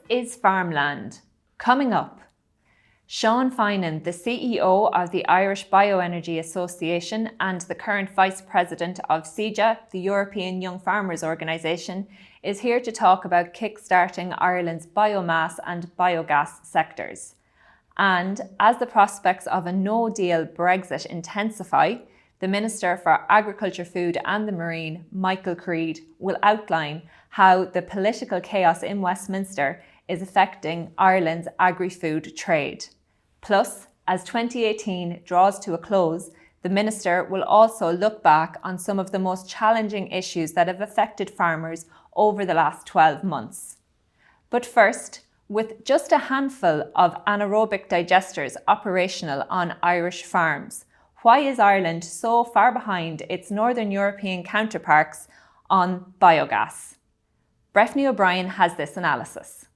is FarmLand. Coming up, Sean Finan, the CEO of the Irish Bioenergy Association and the current Vice President of CEJA, the European Young Farmers Organisation, is here to talk about kickstarting Ireland's biomass and biogas sectors. And as the prospects of a no-deal Brexit intensify, the Minister for Agriculture, Food and the Marine, Michael Creed, will outline how the political chaos in Westminster is affecting Ireland's agri-food trade. Plus, as 2018 draws to a close, the Minister will also look back on some of the most challenging issues that have affected farmers over the last 12 months. But first, with just a handful of anaerobic digesters operational on Irish farms, why is Ireland so far behind its Northern European counterparts on biogas? Breffney O'Brien has this analysis.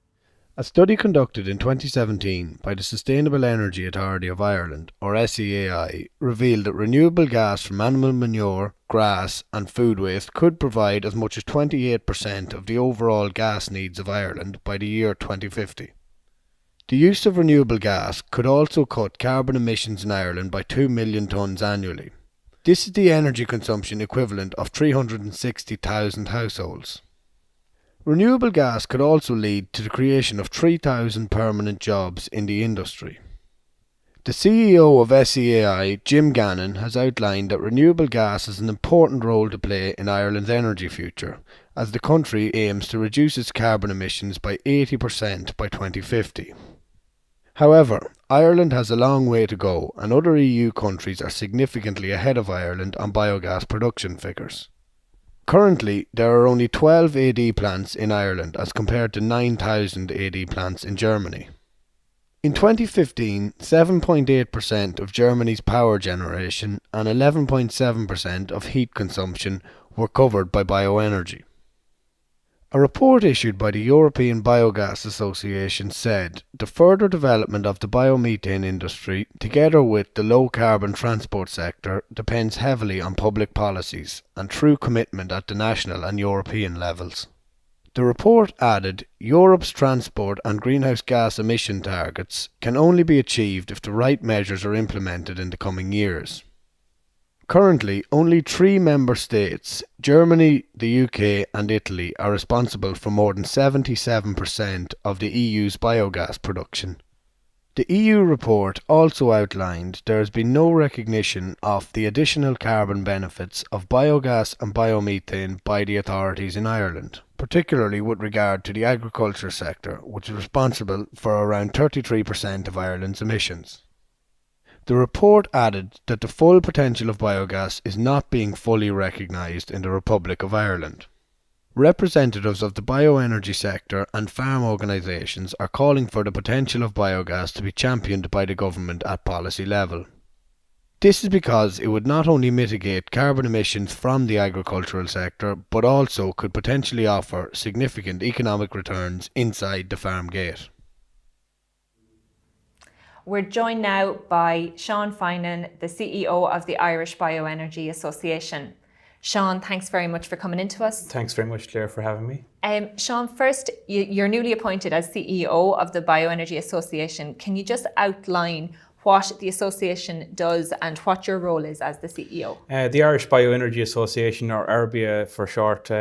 A study conducted in 2017 by the Sustainable Energy Authority of Ireland, or SEAI, revealed that renewable gas from animal manure, grass and food waste could provide as much as 28% of the overall gas needs of Ireland by the year 2050. The use of renewable gas could also cut carbon emissions in Ireland by 2 million tonnes annually. This is the energy consumption equivalent of 360,000 households. Renewable gas could also lead to the creation of 3,000 permanent jobs in the industry. The CEO of SEAI, Jim Gannon, has outlined that renewable gas has an important role to play in Ireland's energy future, as the country aims to reduce its carbon emissions by 80% by 2050. However, Ireland has a long way to go, and other EU countries are significantly ahead of Ireland on biogas production figures. Currently, there are only 12 AD plants in Ireland as compared to 9,000 AD plants in Germany. In 2015, 7.8% of Germany's power generation and 11.7% of heat consumption were covered by bioenergy. A report issued by the European Biogas Association said the further development of the biomethane industry, together with the low-carbon transport sector, depends heavily on public policies and true commitment at the national and European levels. The report added, Europe's transport and greenhouse gas emission targets can only be achieved if the right measures are implemented in the coming years. Currently, only 3 member states, Germany, the UK and Italy, are responsible for more than 77% of the EU's biogas production. The EU report also outlined there has been no recognition of the additional carbon benefits of biogas and biomethane by the authorities in Ireland, particularly with regard to the agriculture sector, which is responsible for around 33% of Ireland's emissions. The report added that the full potential of biogas is not being fully recognised in the Republic of Ireland. Representatives of the bioenergy sector and farm organisations are calling for the potential of biogas to be championed by the government at policy level. This is because it would not only mitigate carbon emissions from the agricultural sector, but also could potentially offer significant economic returns inside the farm gate. We're joined now by Sean Finan, the CEO of the Irish Bioenergy Association. Sean, thanks very much for coming into us. Thanks very much, Claire, for having me. Sean, first, you're newly appointed as CEO of the Bioenergy Association. Can you just outline what the association does and what your role is as the CEO? The Irish Bioenergy Association, or IrBEA for short,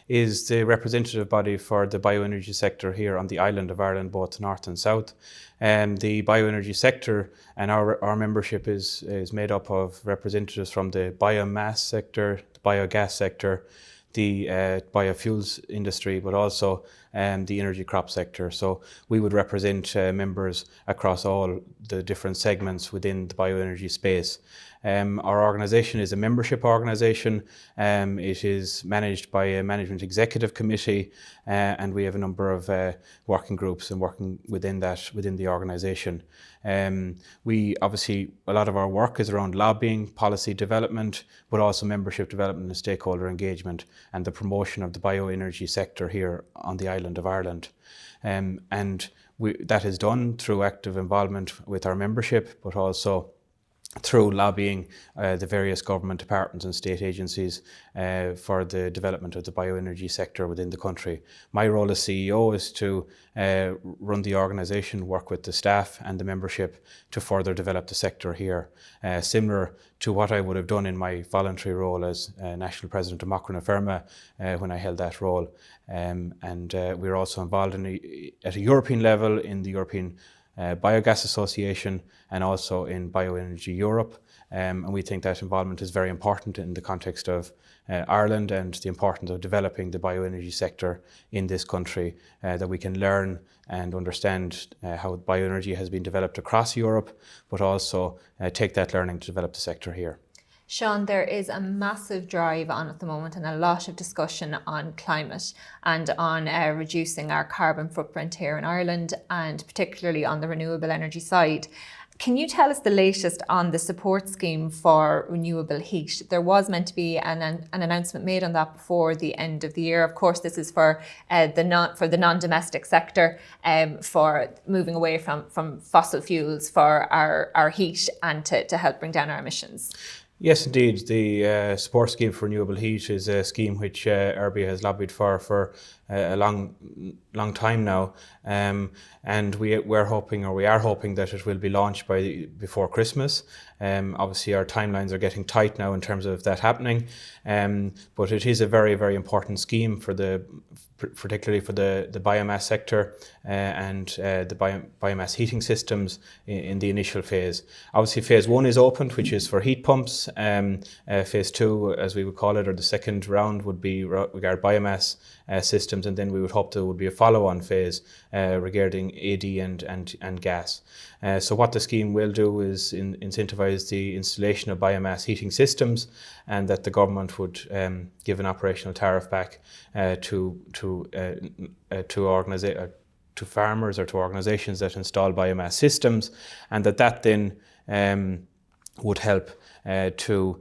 is the representative body for the bioenergy sector here on the island of Ireland, both north and south. The bioenergy sector and our membership is made up of representatives from the biomass sector, the biogas sector, the biofuels industry, but also the energy crop sector. So we would represent members across all the different segments within the bioenergy space. Our organisation is a membership organisation. It is managed by a management executive committee, and we have a number of working groups and working within the organisation. We obviously, a lot of our work is around lobbying, policy development, but also membership development and stakeholder engagement and the promotion of the bioenergy sector here on the island of Ireland. That is done through active involvement with our membership, but also through lobbying the various government departments and state agencies for the development of the bioenergy sector within the country. My role as CEO is to run the organisation, work with the staff and the membership to further develop the sector here, similar to what I would have done in my voluntary role as National President of Macra na Feirme when I held that role. We're also involved at a European level in the European Biogas Association and also in Bioenergy Europe. And we think that involvement is very important in the context of Ireland and the importance of developing the bioenergy sector in this country, that we can learn and understand how bioenergy has been developed across Europe, but also take that learning to develop the sector here. Sean, there is a massive drive on at the moment and a lot of discussion on climate and on reducing our carbon footprint here in Ireland, and particularly on the renewable energy side. Can you tell us the latest on the support scheme for renewable heat? There was meant to be an announcement made on that before the end of the year. Of course, this is for the non-domestic sector, for moving away from fossil fuels for our heat and to help bring down our emissions. Yes, indeed. The support scheme for renewable heat is a scheme which IrBEA has lobbied for a long time now, and we are hoping that it will be launched before Christmas. Obviously, our timelines are getting tight now in terms of that happening, but it is a very, very important scheme particularly for the biomass sector and the biomass heating systems in the initial phase. Obviously, phase 1 is opened, which is for heat pumps. Phase 2, as we would call it, or the second round, would be regard biomass systems, and then we would hope there would be a follow-on phase regarding AD and gas. So what the scheme will do is incentivise the installation of biomass heating systems, and that the government would give an operational tariff back to farmers or to organisations that install biomass systems, and that then would help to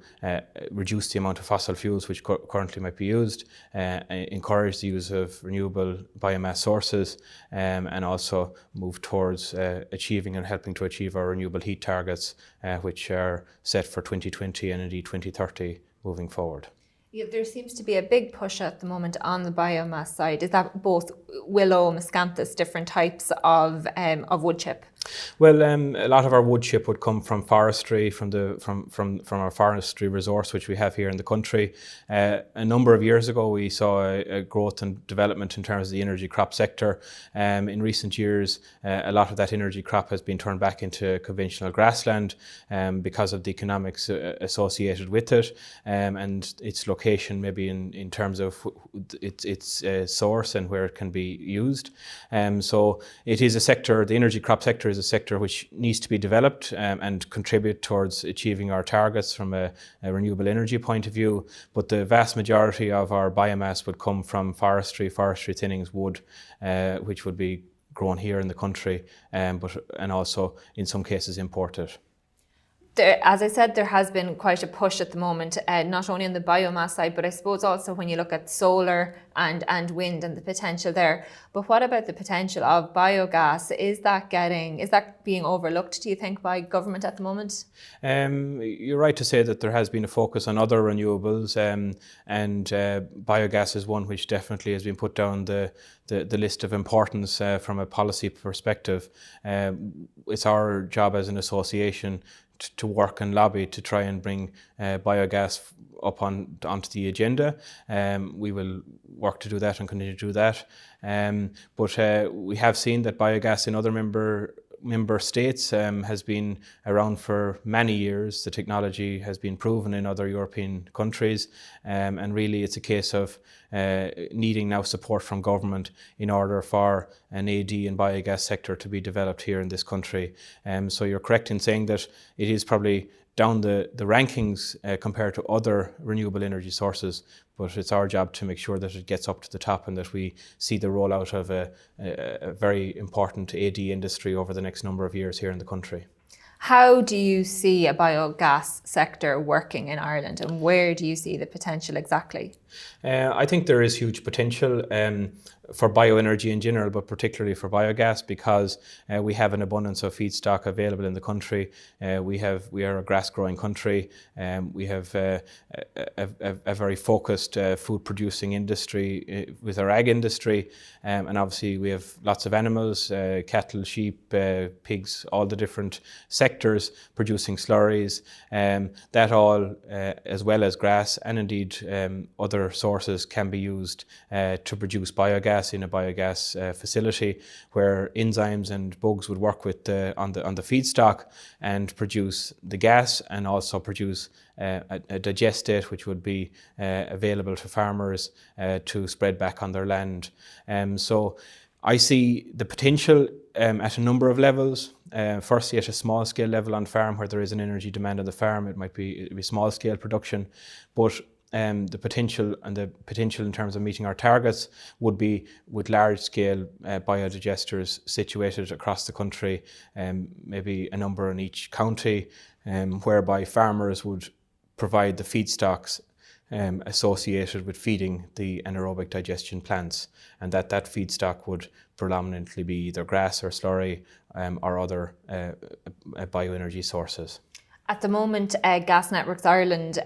reduce the amount of fossil fuels which currently might be used, encourage the use of renewable biomass sources, and also move towards achieving and helping to achieve our renewable heat targets, which are set for 2020 and indeed 2030 moving forward. Yeah, there seems to be a big push at the moment on the biomass side. Is that both willow, miscanthus, different types of wood chip? Well, a lot of our wood chip would come from forestry, from our forestry resource which we have here in the country. A number of years ago, we saw a growth and development in terms of the energy crop sector. In recent years, a lot of that energy crop has been turned back into conventional grassland because of the economics associated with it, and its location, maybe in terms of its source and where it can be used. So it is a sector. The energy crop sector is a sector which needs to be developed and contribute towards achieving our targets from a renewable energy point of view. But the vast majority of our biomass would come from forestry thinnings, wood, which would be grown here in the country, and also in some cases imported. As I said, there has been quite a push at the moment, not only on the biomass side, but I suppose also when you look at solar and wind and the potential there. But what about the potential of biogas? Is that being overlooked, do you think, by government at the moment? You're right to say that there has been a focus on other renewables, and biogas is one which definitely has been put down the list of importance from a policy perspective. It's our job as an association to work and lobby to try and bring biogas up onto the agenda. We will work to do that and continue to do that. But we have seen that biogas in other member states has been around for many years. The technology has been proven in other European countries, and really it's a case of needing now support from government in order for an AD and biogas sector to be developed here in this country. So you're correct in saying that it is probably down the rankings compared to other renewable energy sources, but it's our job to make sure that it gets up to the top and that we see the rollout of a very important AD industry over the next number of years here in the country. How do you see a biogas sector working in Ireland, and where do you see the potential exactly? I think there is huge potential. for bioenergy in general, but particularly for biogas, because we have an abundance of feedstock available in the country. We are a grass-growing country. We have a very focused food-producing industry with our ag industry, and obviously we have lots of animals, cattle, sheep, pigs, all the different sectors producing slurries. That all, as well as grass and indeed other sources, can be used to produce biogas in a biogas facility, where enzymes and bugs would work with on the feedstock and produce the gas, and also produce a digestate which would be available to farmers to spread back on their land. So I see the potential at a number of levels. Firstly, at a small scale level on farm, where there is an energy demand on the farm, it'd be small scale production, but the potential in terms of meeting our targets would be with large scale biodigesters situated across the country, maybe a number in each county, whereby farmers would provide the feedstocks associated with feeding the anaerobic digestion plants, and that feedstock would predominantly be either grass or slurry or other bioenergy sources. At the moment, Gas Networks Ireland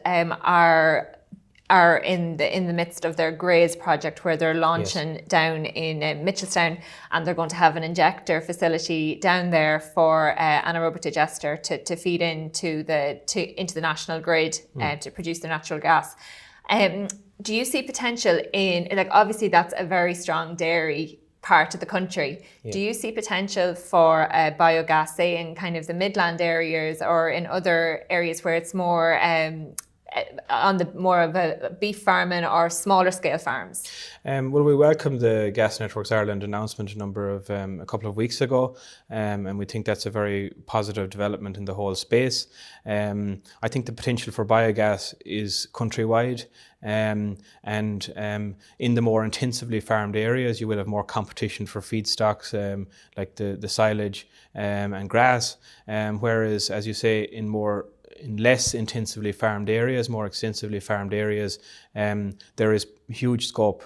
are in the midst of their Graze project, where they're launching down in Mitchelstown, and they're going to have an injector facility down there for anaerobic digester to feed into the national grid to produce the natural gas. Do you see potential in, like, obviously that's a very strong dairy part of the country. Do you see potential for biogas, say in kind of the Midland areas or in other areas where it's more on the more of a beef farming or smaller scale farms? Well, we welcome the Gas Networks Ireland announcement a couple of weeks ago, and we think that's a very positive development in the whole space. I think the potential for biogas is countrywide, and in the more intensively farmed areas you will have more competition for feedstocks, like the silage and grass, whereas, as you say, in less intensively farmed areas, more extensively farmed areas, there is huge scope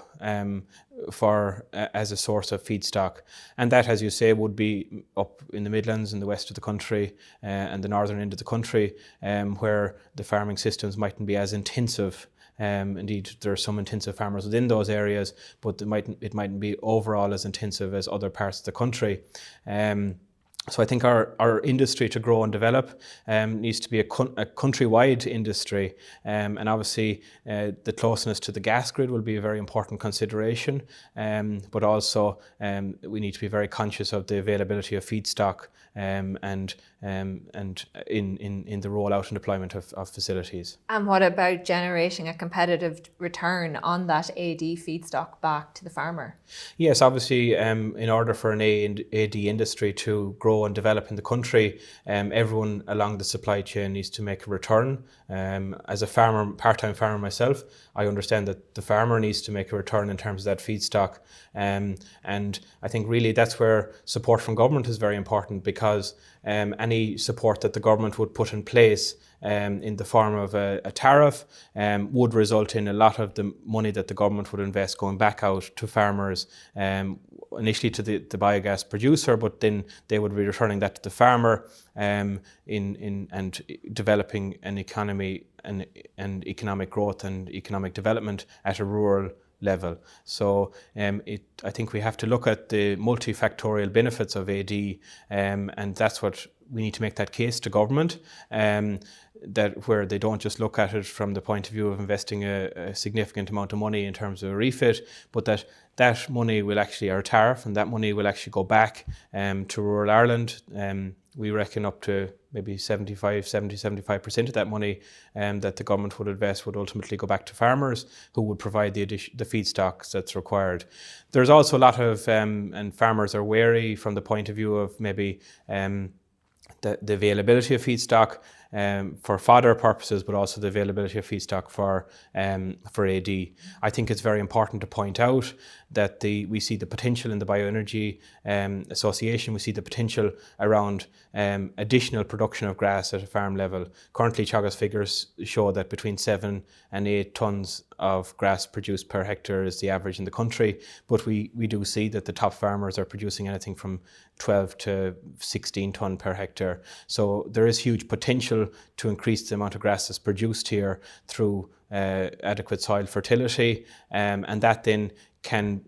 for as a source of feedstock, and that, as you say, would be up in the Midlands and the west of the country and the northern end of the country, where the farming systems mightn't be as intensive. Indeed, there are some intensive farmers within those areas, but it mightn't be overall as intensive as other parts of the country. So I think our industry to grow and develop needs to be a countrywide industry, and obviously the closeness to the gas grid will be a very important consideration, but also we need to be very conscious of the availability of feedstock and in the rollout and deployment of facilities. And what about generating a competitive return on that AD feedstock back to the farmer? Yes, obviously, in order for an AD industry to grow and develop in the country, everyone along the supply chain needs to make a return. As a farmer, part-time farmer myself, I understand that the farmer needs to make a return in terms of that feedstock, and I think really that's where support from government is very important, because any support that the government would put in place in the form of a tariff would result in a lot of the money that the government would invest going back out to farmers, initially to the biogas producer, but then they would be returning that to the farmer and developing an economy and economic growth and economic development at a rural level. So I think we have to look at the multifactorial benefits of AD, and that's what we need to make that case to government, that where they don't just look at it from the point of view of investing a significant amount of money in terms of a refit, but that money will actually, our tariff, and that money will actually go back to rural Ireland. We reckon up to maybe 75% of that money that the government would invest would ultimately go back to farmers, who would provide the feedstocks that's required. There's also a lot of, and farmers are wary from the point of view of maybe the availability of feedstock, for fodder purposes, but also the availability of feedstock for AD. I think it's very important to point out that we see the potential in the Bioenergy Association. We see the potential around additional production of grass at a farm level. Currently, Teagasc's figures show that between 7 and 8 tonnes of grass produced per hectare is the average in the country, but we do see that the top farmers are producing anything from 12 to 16 tonne per hectare. So there is huge potential to increase the amount of grass that's produced here through adequate soil fertility, and that then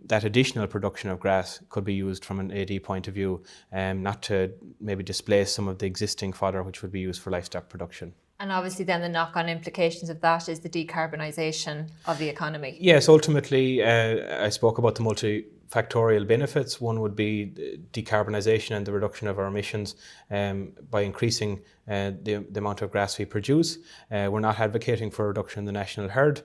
that additional production of grass could be used from an AD point of view, not to maybe displace some of the existing fodder which would be used for livestock production. And obviously then the knock-on implications of that is the decarbonisation of the economy. Yes, ultimately, I spoke about the multifactorial benefits. One would be decarbonisation and the reduction of our emissions by increasing the amount of grass we produce. We're not advocating for a reduction in the national herd.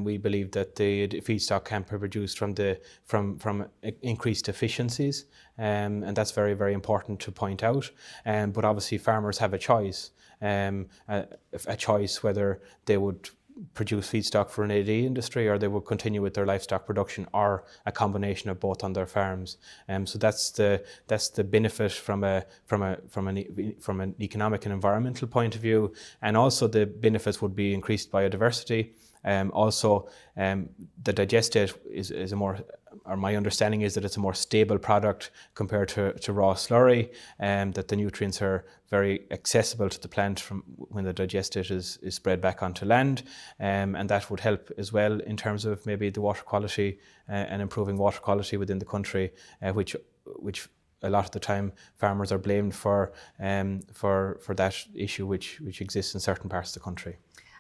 We believe that the feedstock can be produced from increased efficiencies, and that's very, very important to point out. But obviously farmers have a choice. A choice whether they would produce feedstock for an AD industry or they would continue with their livestock production, or a combination of both on their farms. So that's the benefit from an economic and environmental point of view, and also the benefits would be increased biodiversity. Also, the digestate is a more, or my understanding is that it's a more stable product compared to raw slurry, that the nutrients are very accessible to the plant from when the digestate is spread back onto land, and that would help as well in terms of maybe the water quality and improving water quality within the country, which a lot of the time farmers are blamed for that issue which exists in certain parts of the country.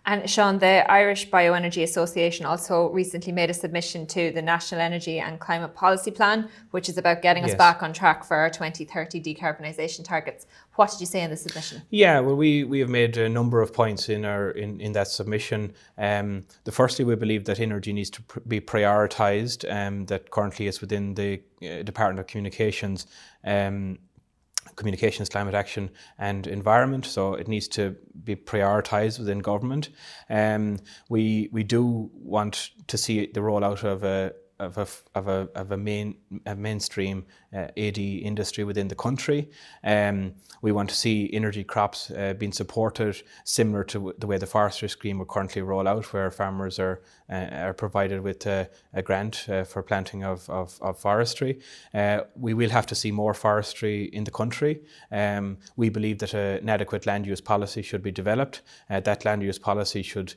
And Sean, the Irish Bioenergy Association also recently made a submission to the National Energy and Climate Policy Plan, which is about getting us back on track for our 2030 decarbonisation targets. What did you say in the submission? Yeah, well, we have made a number of points in that submission. Firstly, we believe that energy needs to be prioritised, that currently is within the Department of Communications, Climate Action and Environment, so it needs to be prioritised within government. We do want to see the rollout of a mainstream AD industry within the country. We want to see energy crops being supported, similar to the way the forestry scheme will currently roll out, where farmers are provided with a grant for planting of forestry. We will have to see more forestry in the country. We believe that an adequate land use policy should be developed. That land use policy should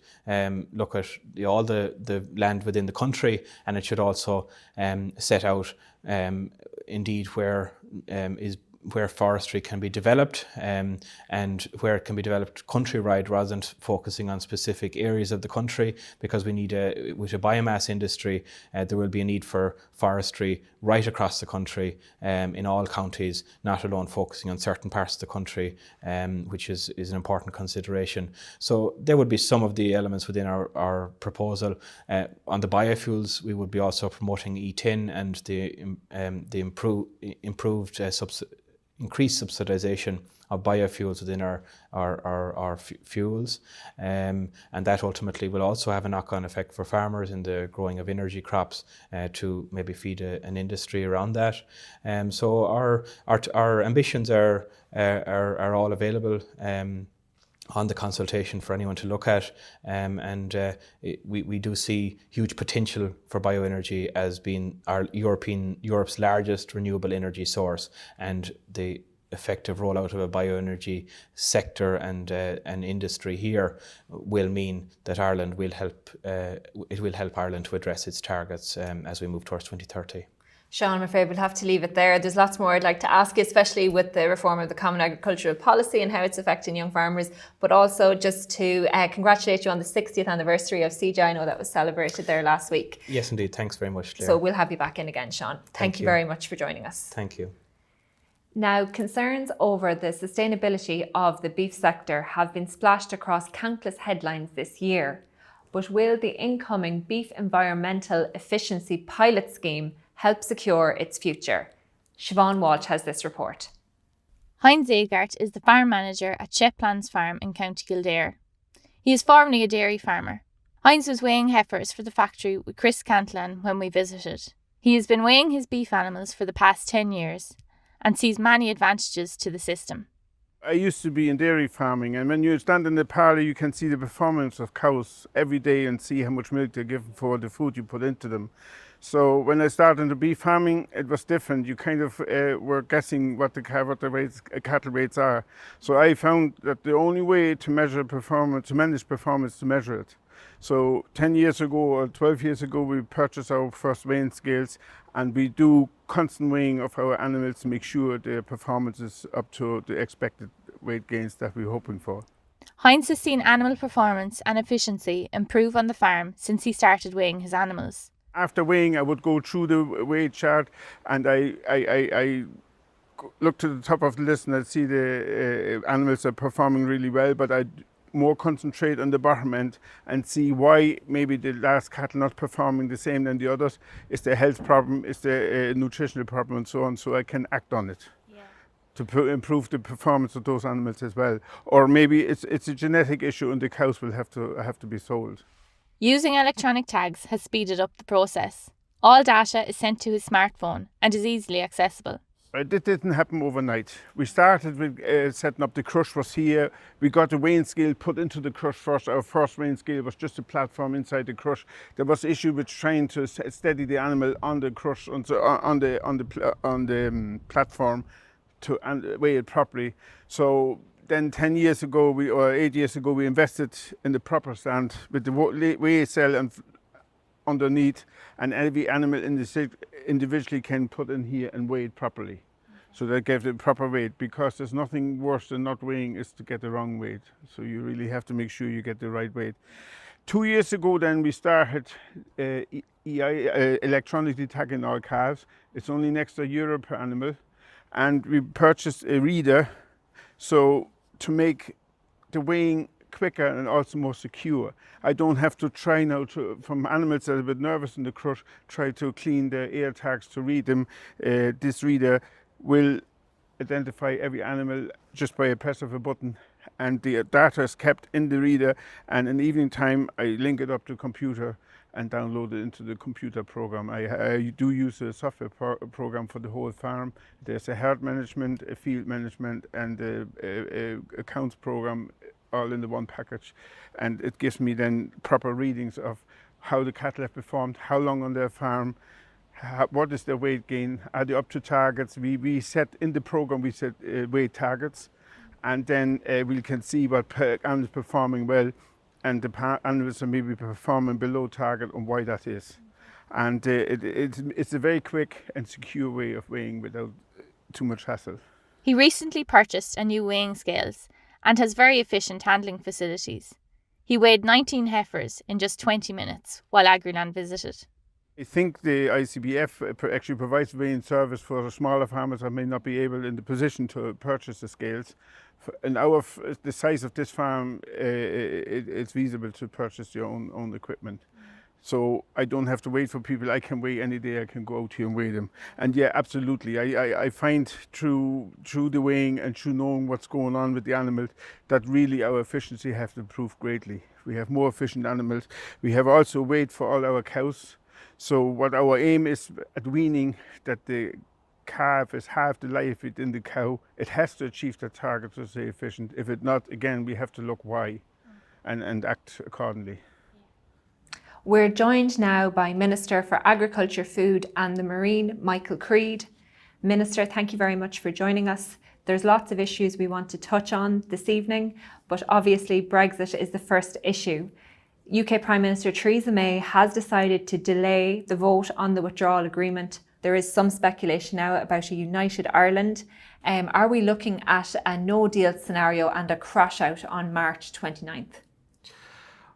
look at all the land within the country, and it should also set out indeed where forestry can be developed, and where it can be developed countrywide rather than focusing on specific areas of the country, because we need with a biomass industry, there will be a need for forestry right across the country, in all counties, not alone focusing on certain parts of the country, which is an important consideration. So there would be some of the elements within our proposal. On the biofuels, we would be also promoting E10 and the improved increased subsidisation of biofuels within our fuels, and that ultimately will also have a knock-on effect for farmers in the growing of energy crops, to maybe feed an industry around that. So our ambitions are all available on the consultation for anyone to look at, and we do see huge potential for bioenergy as being Europe's largest renewable energy source, and the effective rollout of a bioenergy sector and an industry here will mean that Ireland will help. It will help Ireland to address its targets as we move towards 2030. Sean, I'm afraid we'll have to leave it there. There's lots more I'd like to ask you, especially with the reform of the Common Agricultural Policy and how it's affecting young farmers, but also just to congratulate you on the 60th anniversary of CEJA. I know that was celebrated there last week. Yes, indeed. Thanks very much, Claire. So we'll have you back in again, Sean. Thank you very much for joining us. Thank you. Now, concerns over the sustainability of the beef sector have been splashed across countless headlines this year. But will the incoming Beef Environmental Efficiency Pilot Scheme help secure its future? Siobhan Walsh has this report. Heinz Agart is the farm manager at Sheplands Farm in County Kildare. He is formerly a dairy farmer. Heinz was weighing heifers for the factory with Chris Cantlan when we visited. He has been weighing his beef animals for the past 10 years and sees many advantages to the system. I used to be in dairy farming, and when you stand in the parlour you can see the performance of cows every day and see how much milk they're given for the food you put into them. So when I started into beef farming, it was different. You kind of were guessing what the cattle rates are. So I found that the only way to measure performance, to manage performance, to measure it. So 10 years ago or 12 years ago, we purchased our first weighing scales, and we do constant weighing of our animals to make sure their performance is up to the expected weight gains that we're hoping for. Heinz has seen animal performance and efficiency improve on the farm since he started weighing his animals. After weighing, I would go through the weight chart, and I look to the top of the list and I see the animals are performing really well, but I more concentrate on the bottom end and see why maybe the last cattle not performing the same than the others. Is the health problem, is the nutritional problem, and so on, so I can act on it to improve the performance of those animals as well. Or maybe it's a genetic issue and the cows will have to be sold. Using electronic tags has speeded up the process. All data is sent to his smartphone and is easily accessible. It didn't happen overnight. We started with setting up the crush was here. We got the weighing scale put into the crush first. Our first weighing scale was just a platform inside the crush. There was an issue with trying to steady the animal on the crush, on the platform to weigh it properly. So then 10 years ago, or 8 years ago, we invested in the proper stand with the weigh cell and underneath, and every animal individually can put in here and weigh it properly. So that gives it proper weight, because there's nothing worse than not weighing is to get the wrong weight. So you really have to make sure you get the right weight. 2 years ago then we started electronically tagging our calves. It's only an extra euro per animal. And we purchased a reader, so to make the weighing quicker and also more secure. I don't have to try now from animals that are a bit nervous in the crush, try to clean the air tags to read them. This reader will identify every animal just by a press of a button, and the data is kept in the reader, and in the evening time I link it up to the computer and download it into the computer program. I do use a software program for the whole farm. There's a herd management, a field management, and a accounts program all in the one package, and it gives me then proper readings of how the cattle have performed, how long on their farm, what is their weight gain, are they up to targets. We set in the program, we set weight targets, and then we can see what animals performing well and the animals are maybe performing below target and why that is. And it's a very quick and secure way of weighing without too much hassle. He recently purchased a new weighing scales and has very efficient handling facilities. He weighed 19 heifers in just 20 minutes while AgriLand visited. I think the ICBF actually provides weighing service for smaller farmers that may not be able in the position to purchase the scales. And the size of this farm, it's feasible to purchase your own equipment. So I don't have to wait for people. I can weigh any day. I can go out here and weigh them. And yeah, absolutely. I find through the weighing and through knowing what's going on with the animals that really our efficiency has improved greatly. We have more efficient animals. We have also weight for all our cows. So what our aim is at weaning, that the calf is half the life within the cow. It has to achieve the target to stay efficient. If it not, again, we have to look why and act accordingly. We're joined now by Minister for Agriculture, Food and the Marine, Michael Creed. Minister, thank you very much for joining us. There's lots of issues we want to touch on this evening, but obviously Brexit is the first issue. UK Prime Minister Theresa May has decided to delay the vote on the withdrawal agreement. There is some speculation now about a united Ireland. Are we looking at a no-deal scenario and a crash out on March 29th?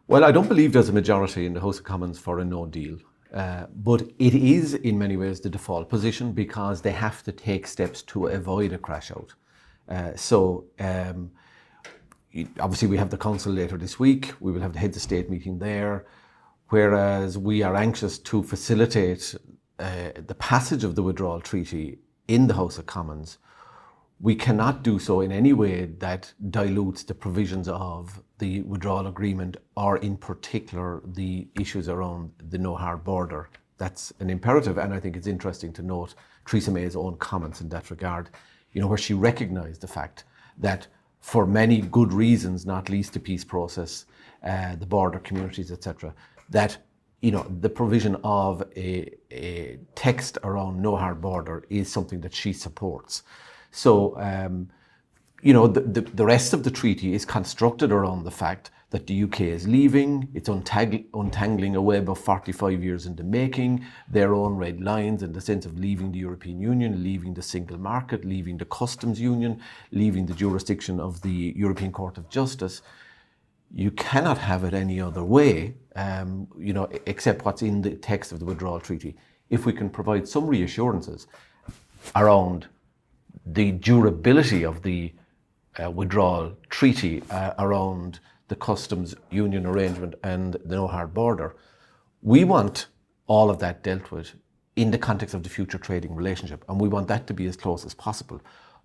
Well, I don't believe there's a majority in the House of Commons for a no deal, but it is in many ways the default position because they have to take steps to avoid a crash out. Obviously we have the Council later this week, we will have the Heads of State meeting there, whereas we are anxious to facilitate the passage of the withdrawal treaty in the House of Commons. we cannot do so in any way that dilutes the provisions of the withdrawal agreement, or in particular the issues around the no hard border. That's an imperative, and I think it's interesting to note Theresa May's own comments in that regard, where she recognised the fact that for many good reasons, not least the peace process, the border communities, etc., that the provision of a text around no hard border is something that she supports. So, the rest of the treaty is constructed around the fact that the UK is leaving, it's untangling a web of 45 years in the making, their own red lines in the sense of leaving the European Union, leaving the single market, leaving the customs union, leaving the jurisdiction of the European Court of Justice. You cannot have it any other way, except what's in the text of the withdrawal treaty. If we can provide some reassurances around the durability of the withdrawal treaty, around the customs union arrangement and the no hard border, we want all of that dealt with in the context of the future trading relationship, and we want that to be as close as possible.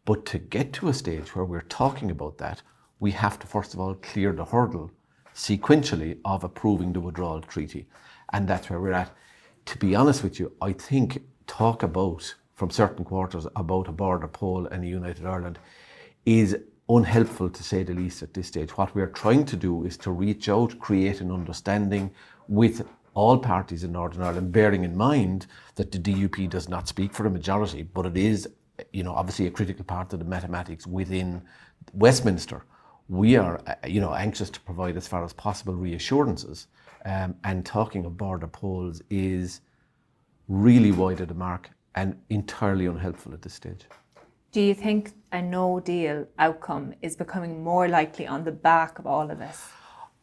But to get to a stage where we're talking about that, we have to first of all clear the hurdle sequentially of approving the withdrawal treaty, and that's where we're at. To be honest with you, I think talk about, from certain quarters, about a border poll and a united Ireland is unhelpful, to say the least, at this stage. What we're trying to do is to reach out, create an understanding with all parties in Northern Ireland, bearing in mind that the DUP does not speak for a majority, but it is, obviously a critical part of the mathematics within Westminster. We are, anxious to provide as far as possible reassurances, and talking of border polls is really wide of the mark and entirely unhelpful at this stage. Do you think a no deal outcome is becoming more likely on the back of all of this?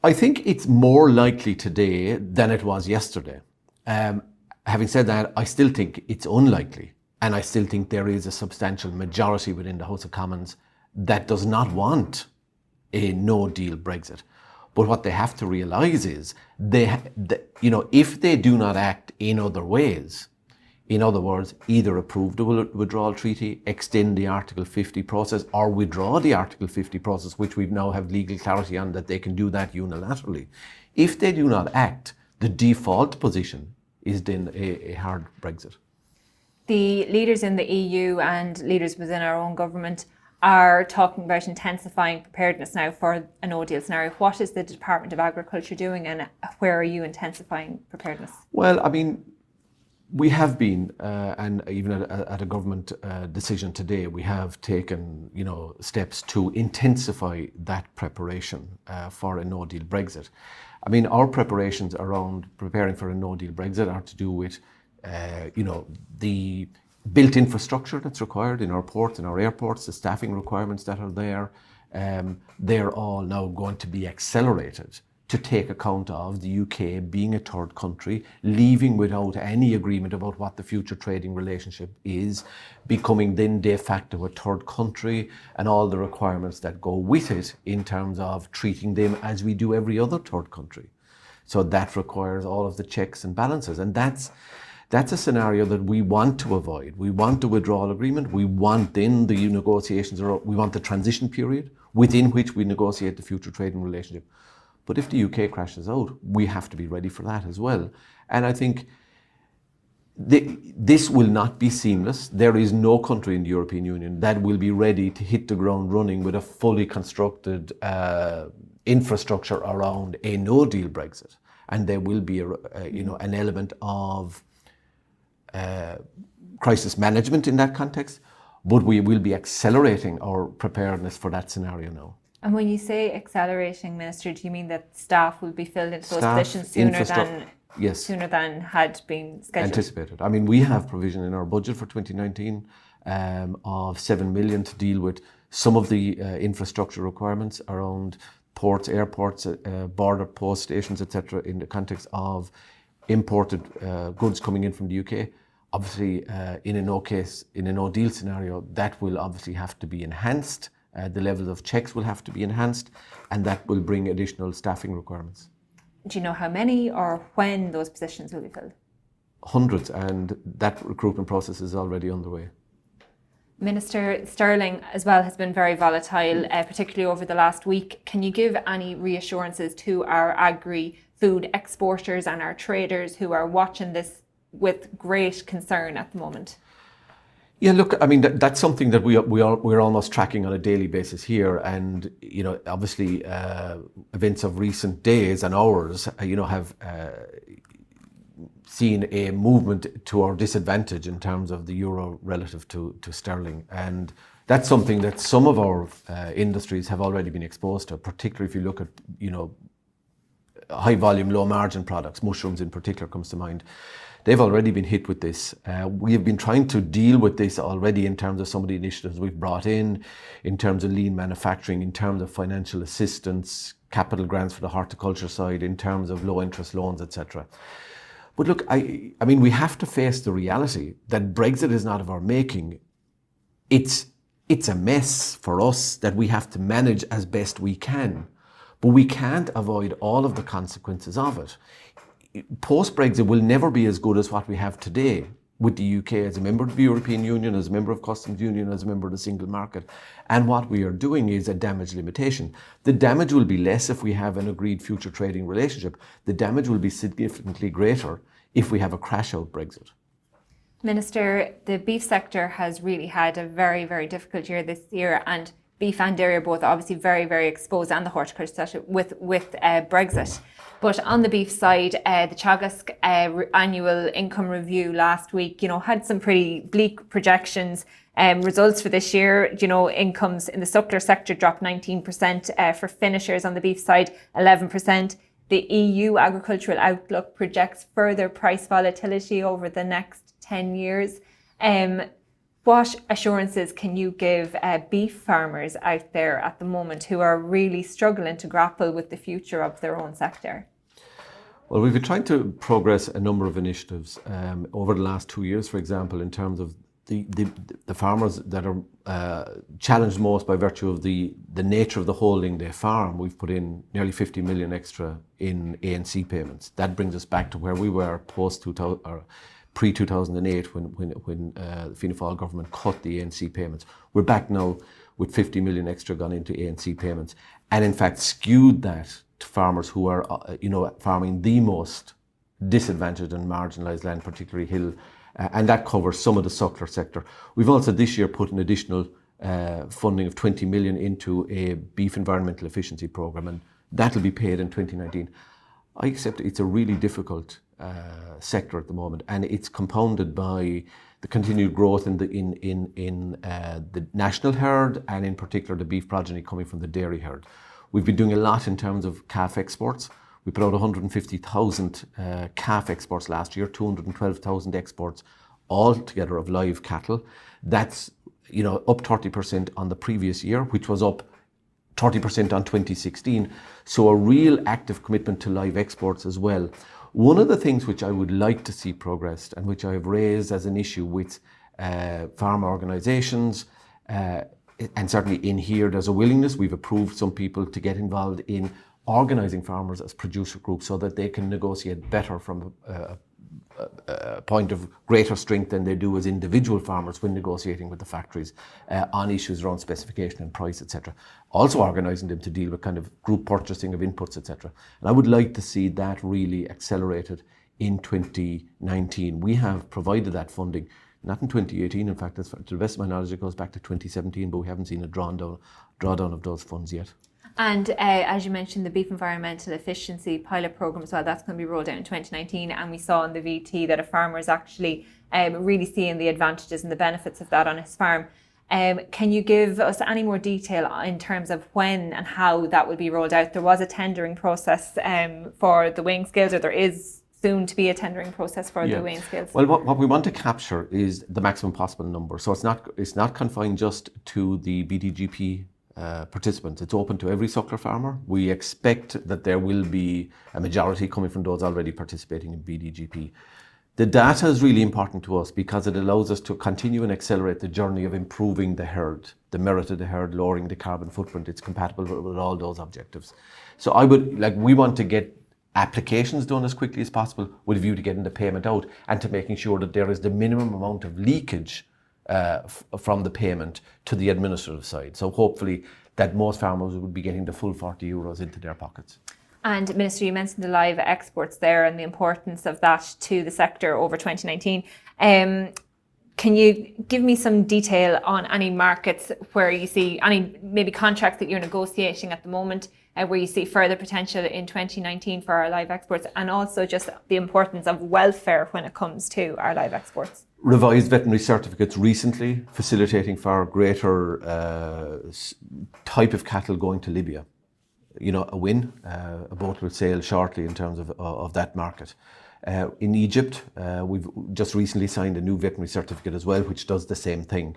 I think it's more likely today than it was yesterday. Having said that, I still think it's unlikely, and I still think there is a substantial majority within the House of Commons that does not want a no deal Brexit. But what they have to realise is, if they do not act in other ways, in other words, either approve the withdrawal treaty, extend the Article 50 process, or withdraw the Article 50 process, which we now have legal clarity on that they can do that unilaterally. If they do not act, the default position is then a hard Brexit. The leaders in the EU and leaders within our own government are talking about intensifying preparedness now for a no deal scenario. What is the Department of Agriculture doing, and where are you intensifying preparedness? Well, we have been, and even at a government decision today, we have taken, steps to intensify that preparation for a no-deal Brexit. Our preparations around preparing for a no-deal Brexit are to do with, the built infrastructure that's required in our ports and our airports, the staffing requirements that are there. They're all now going to be accelerated to take account of the UK being a third country, leaving without any agreement about what the future trading relationship is, becoming then de facto a third country, and all the requirements that go with it in terms of treating them as we do every other third country. So that requires all of the checks and balances, and that's a scenario that we want to avoid. We want the withdrawal agreement, we want then the negotiations, or we want the transition period within which we negotiate the future trading relationship. But if the UK crashes out, we have to be ready for that as well. And I think this will not be seamless. There is no country in the European Union that will be ready to hit the ground running with a fully constructed infrastructure around a no-deal Brexit. And there will be an element of crisis management in that context. But we will be accelerating our preparedness for that scenario now. And when you say accelerating, Minister, do you mean that staff will be filled into those positions sooner than had been scheduled? Anticipated. We have provision in our budget for 2019 of 7 million to deal with some of the infrastructure requirements around ports, airports, border post stations, etc., in the context of imported goods coming in from the UK. Obviously, in a no-deal scenario, that will obviously have to be enhanced. The level of checks will have to be enhanced, and that will bring additional staffing requirements. Do you know how many or when those positions will be filled? Hundreds, and that recruitment process is already underway. Minister, sterling as well has been very volatile, particularly over the last week. Can you give any reassurances to our agri-food exporters and our traders who are watching this with great concern at the moment? Yeah, look, I mean, that's something that we're almost tracking on a daily basis here. And, you know, obviously events of recent days and hours, have seen a movement to our disadvantage in terms of the euro relative to sterling. And that's something that some of our industries have already been exposed to, particularly if you look at, high volume, low margin products. Mushrooms in particular comes to mind. They've already been hit with this. We have been trying to deal with this already in terms of some of the initiatives we've brought in terms of lean manufacturing, in terms of financial assistance, capital grants for the horticulture side, in terms of low interest loans, etc. But look, I mean, we have to face the reality that Brexit is not of our making. It's a mess for us that we have to manage as best we can. But we can't avoid all of the consequences of it. Post-Brexit will never be as good as what we have today with the UK as a member of the European Union, as a member of Customs Union, as a member of the single market. And what we are doing is a damage limitation. The damage will be less if we have an agreed future trading relationship. The damage will be significantly greater if we have a crash-out Brexit. Minister, the beef sector has really had a very, very difficult year this year, and beef and dairy are both obviously very, very exposed, and the horticulture sector with Brexit. But on the beef side, the Teagasc annual income review last week, had some pretty bleak projections. Results for this year, incomes in the suckler sector dropped 19%, for finishers on the beef side, 11%. The EU agricultural outlook projects further price volatility over the next 10 years. What assurances can you give beef farmers out there at the moment who are really struggling to grapple with the future of their own sector? Well, we've been trying to progress a number of initiatives over the last 2 years, for example, in terms of the farmers that are challenged most by virtue of the nature of the holding they farm. We've put in nearly 50 million extra in ANC payments. That brings us back to where we were pre-2008 when the Fianna Fáil government cut the ANC payments. We're back now with 50 million extra gone into ANC payments, and in fact skewed that to farmers who are farming the most disadvantaged and marginalised land, particularly hill, and that covers some of the suckler sector. We've also this year put an additional funding of 20 million into a beef environmental efficiency programme, and that'll be paid in 2019. I accept it's a really difficult sector at the moment, and it's compounded by the continued growth in the national herd, and in particular the beef progeny coming from the dairy herd. We've been doing a lot in terms of calf exports. We put out 150,000 calf exports last year, 212,000 exports altogether of live cattle. That's up 30% on the previous year, which was up 30% on 2016. So a real active commitment to live exports as well. One of the things which I would like to see progressed, and which I have raised as an issue with farm organisations, and certainly in here there's a willingness, we've approved some people to get involved in organising farmers as producer groups so that they can negotiate better from a point of greater strength than they do as individual farmers when negotiating with the factories on issues around specification and price, etc. Also organising them to deal with kind of group purchasing of inputs, etc. And I would like to see that really accelerated in 2019. We have provided that funding, not in 2018, in fact, to the best of my knowledge, it goes back to 2017, but we haven't seen a drawdown of those funds yet. And as you mentioned, the beef environmental efficiency pilot programme as well, that's going to be rolled out in 2019. And we saw in the VT that a farmer is actually really seeing the advantages and the benefits of that on his farm. Can you give us any more detail in terms of when and how that will be rolled out? There was a tendering process for the weighing scales, or there is soon to be a tendering process for the weighing scales. Well, what we want to capture is the maximum possible number. So it's not confined just to the BDGP participants. It's open to every suckler farmer. We expect that there will be a majority coming from those already participating in BDGP. The data is really important to us because it allows us to continue and accelerate the journey of improving the herd, the merit of the herd, lowering the carbon footprint. It's compatible with all those objectives. So we want to get applications done as quickly as possible with a view to getting the payment out and to making sure that there is the minimum amount of leakage from the payment to the administrative side. So hopefully that most farmers would be getting the full €40 into their pockets. And Minister, you mentioned the live exports there and the importance of that to the sector over 2019. Can you give me some detail on any markets where you see any maybe contracts that you're negotiating at the moment where you see further potential in 2019 for our live exports, and also just the importance of welfare when it comes to our live exports? Revised veterinary certificates recently, facilitating for greater type of cattle going to Libya. You know, a win. A boat will sail shortly in terms of that market. In Egypt, we've just recently signed a new veterinary certificate as well, which does the same thing.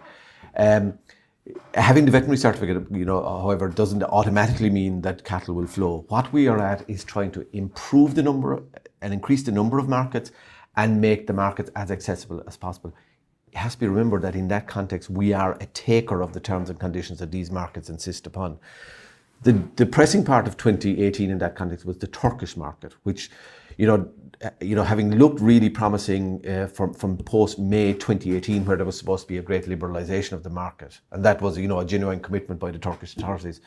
Having the veterinary certificate, you know, however, doesn't automatically mean that cattle will flow. What we are at is trying to improve the number and increase the number of markets and make the markets as accessible as possible. It has to be remembered that in that context, we are a taker of the terms and conditions that these markets insist upon. The pressing part of 2018 in that context was the Turkish market, which, you know, having looked really promising from post-May 2018, where there was supposed to be a great liberalisation of the market, and that was, you know, a genuine commitment by the Turkish authorities.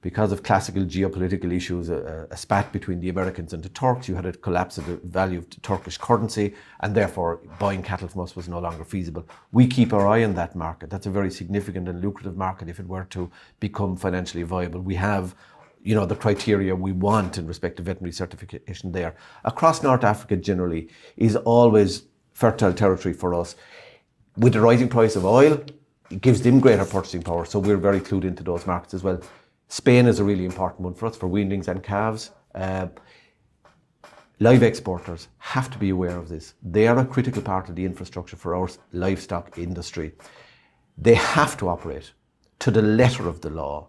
Because of classical geopolitical issues, a spat between the Americans and the Turks, you had a collapse of the value of the Turkish currency, and therefore buying cattle from us was no longer feasible. We keep our eye on that market. That's a very significant and lucrative market if it were to become financially viable. We have, you know, the criteria we want in respect to veterinary certification there. Across North Africa generally is always fertile territory for us. With the rising price of oil, it gives them greater purchasing power, so we're very clued into those markets as well. Spain is a really important one for us, for weanlings and calves. Live exporters have to be aware of this. They are a critical part of the infrastructure for our livestock industry. They have to operate to the letter of the law.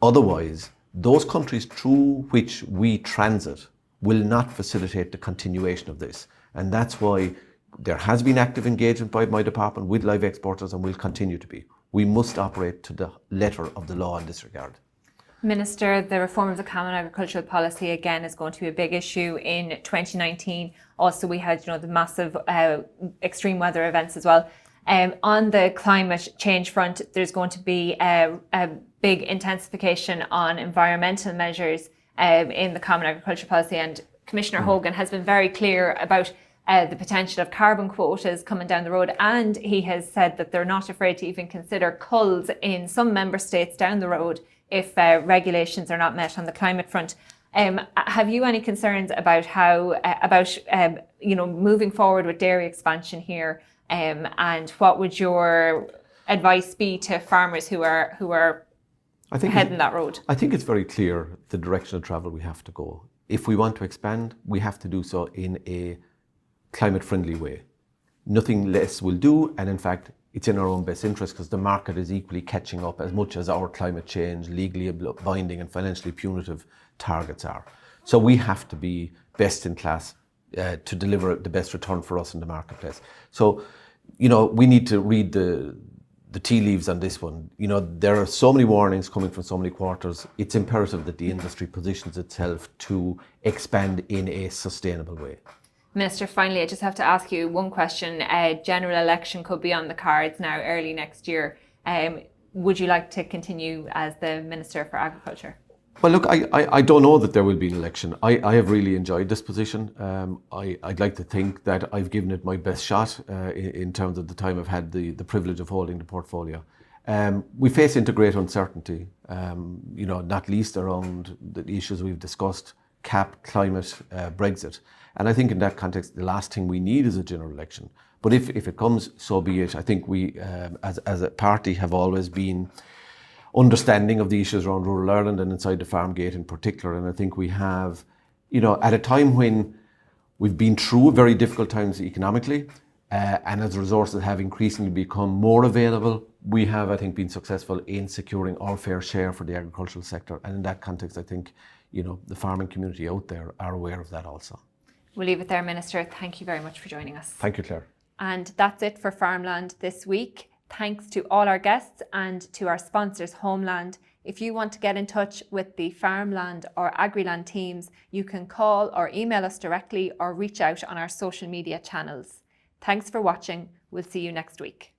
Otherwise, those countries through which we transit will not facilitate the continuation of this. And that's why there has been active engagement by my department with live exporters and will continue to be. We must operate to the letter of the law in this regard. Minister, the reform of the Common Agricultural Policy again is going to be a big issue in 2019. Also, we had, you know, the massive extreme weather events as well. On the climate change front, there's going to be a big intensification on environmental measures in the Common Agricultural Policy, and Commissioner Hogan has been very clear about the potential of carbon quotas coming down the road, and he has said that they're not afraid to even consider culls in some member states down the road if regulations are not met on the climate front. Have you any concerns about how you know, moving forward with dairy expansion here, and what would your advice be to farmers who are heading that road? I think it's very clear the direction of travel we have to go. If we want to expand, we have to do so in a climate-friendly way. Nothing less will do, and in fact, it's in our own best interest because the market is equally catching up as much as our climate change, legally binding and financially punitive targets are. So we have to be best in class to deliver the best return for us in the marketplace. So, you know, we need to read the tea leaves on this one. You know, there are so many warnings coming from so many quarters. It's imperative that the industry positions itself to expand in a sustainable way. Minister, finally, I just have to ask you one question. General election could be on the cards now early next year. Would you like to continue as the Minister for Agriculture? Well, look, I don't know that there will be an election. I have really enjoyed this position. I'd like to think that I've given it my best shot in terms of the time I've had the privilege of holding the portfolio. We face into great uncertainty, you know, not least around the issues we've discussed, CAP, climate, Brexit. And I think in that context, the last thing we need is a general election. But if it comes, so be it. I think we, as a party, have always been understanding of the issues around rural Ireland and inside the farm gate in particular. And I think we have, you know, at a time when we've been through very difficult times economically, and as resources have increasingly become more available, we have, I think, been successful in securing our fair share for the agricultural sector. And in that context, I think, you know, the farming community out there are aware of that also. We'll leave it there, Minister. Thank you very much for joining us. Thank you, Claire. And that's it for FarmLand this week. Thanks to all our guests and to our sponsors, Homeland. If you want to get in touch with the FarmLand or AgriLand teams, you can call or email us directly or reach out on our social media channels. Thanks for watching. We'll see you next week.